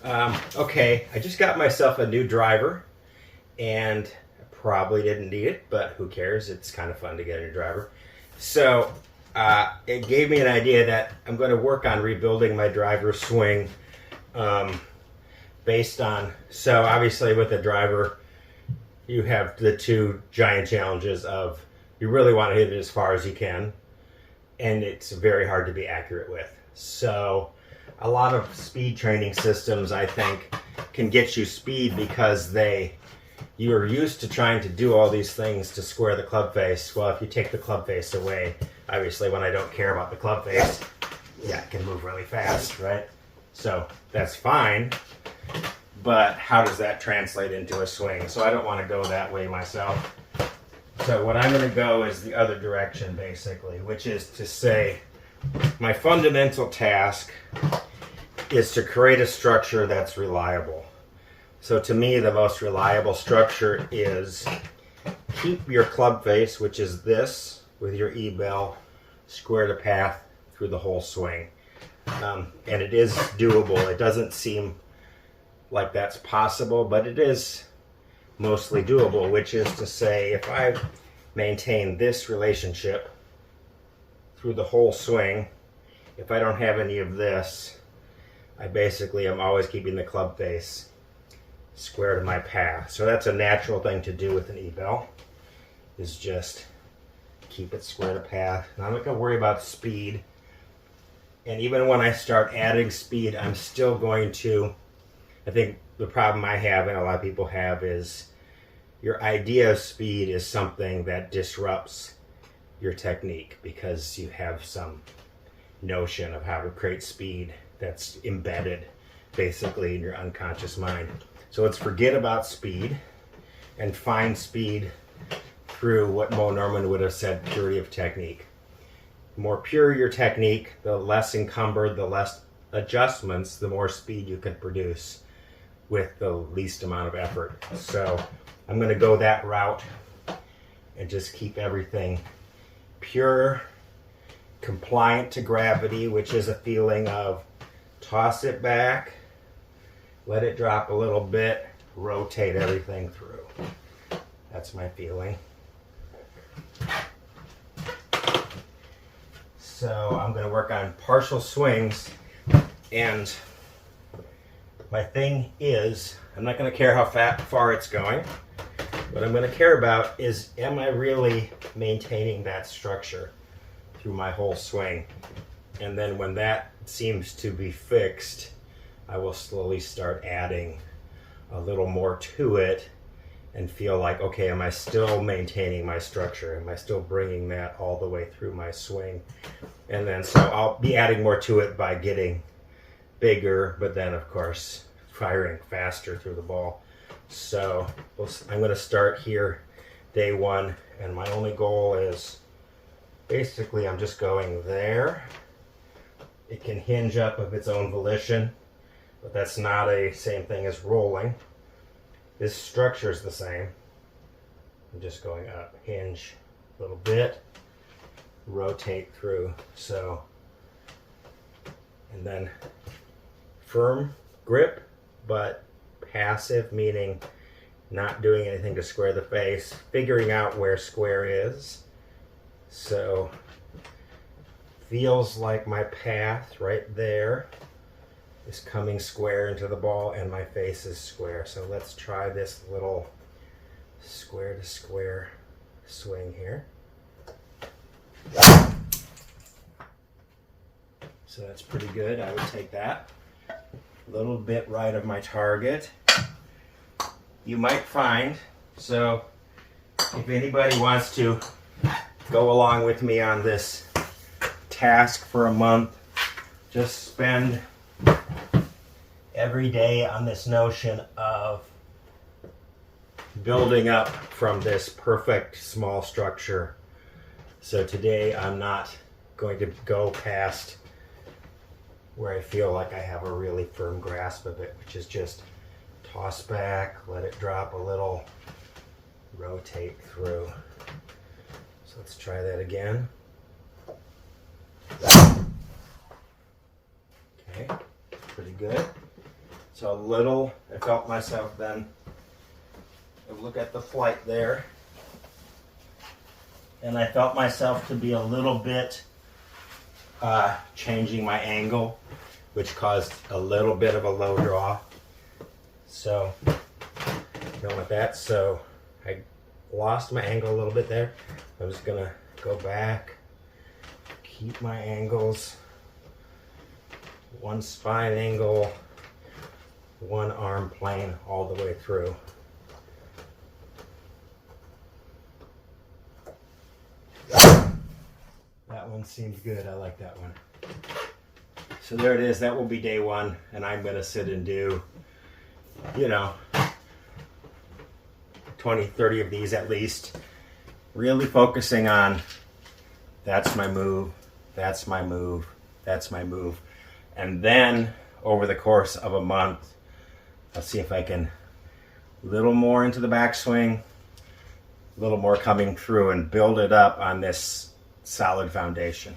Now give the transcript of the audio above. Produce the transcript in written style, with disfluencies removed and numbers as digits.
Okay, I just got myself a new driver, and I probably didn't need it, but who cares? It's kind of fun to get a new driver. So it gave me an idea that I'm going to work on rebuilding my driver swing based on, so obviously with a driver, you have the two giant challenges of you really want to hit it as far as you can, and it's very hard to be accurate with. So a lot of speed training systems, I think, can get you speed because you're used to trying to do all these things to square the club face. Well, if you take the club face away, obviously when I don't care about the club face, yeah, it can move really fast, right? So that's fine, but how does that translate into a swing? So I don't want to go that way myself. So what I'm going to go is the other direction, basically, which is to say my fundamental task is to create a structure that's reliable. So to me, the most reliable structure is keep your club face, which is this, with your E-bell, square the path through the whole swing. And it is doable. It doesn't seem like that's possible, but it is mostly doable, which is to say if I maintain this relationship through the whole swing, if I don't have any of this, I basically am always keeping the club face square to my path. So that's a natural thing to do with an E-bell, is just keep it square to path. And I'm not going to worry about speed. And even when I start adding speed, I'm still going to, I think the problem I have and a lot of people have is your idea of speed is something that disrupts your technique because you have some notion of how to create speed that's embedded basically in your unconscious mind. So let's forget about speed and find speed through what Mo Norman would have said, purity of technique. The more pure your technique, the less encumbered, the less adjustments, the more speed you can produce with the least amount of effort. So I'm going to go that route and just keep everything pure, compliant to gravity, which is a feeling of toss it back, let it drop a little bit, rotate everything through. That's my feeling. So I'm going to work on partial swings, and my thing is, I'm not going to care how far it's going. What I'm going to care about is, am I really maintaining that structure through my whole swing? And then when that seems to be fixed, I will slowly start adding a little more to it and feel like, okay, am I still maintaining my structure? Am I still bringing that all the way through my swing? And then so I'll be adding more to it by getting bigger, but then of course firing faster through the ball. So I'm going to start here day one, and my only goal is basically I'm just going there. It can hinge up of its own volition, but that's not a same thing as rolling. This structure is the same. I'm just going up, hinge a little bit, rotate through. So, and then firm grip, but passive, meaning not doing anything to square the face, figuring out where square is. So feels like my path right there is coming square into the ball and my face is square. So let's try this little square to square swing here. So that's pretty good. I would take that. A little bit right of my target. You might find, so if anybody wants to go along with me on this task for a month, just spend every day on this notion of building up from this perfect small structure. So today I'm not going to go past where I feel like I have a really firm grasp of it, which is just toss back, let it drop a little, rotate through. So let's try that again. Okay, pretty good. So a little, I felt myself then, look at the flight there, and I felt myself to be a little bit changing my angle, which caused a little bit of a low draw. So, going with that, so I lost my angle a little bit there. I'm just gonna go back, keep my angles, one spine angle, one arm plane all the way through. That one seemed good. I like that one. So there it is. That will be day one, and I'm going to sit and do, 20, 30 of these at least. Really focusing on that's my move, that's my move, that's my move. And then over the course of a month, I'll see if I can a little more into the backswing, a little more coming through, and build it up on this solid foundation.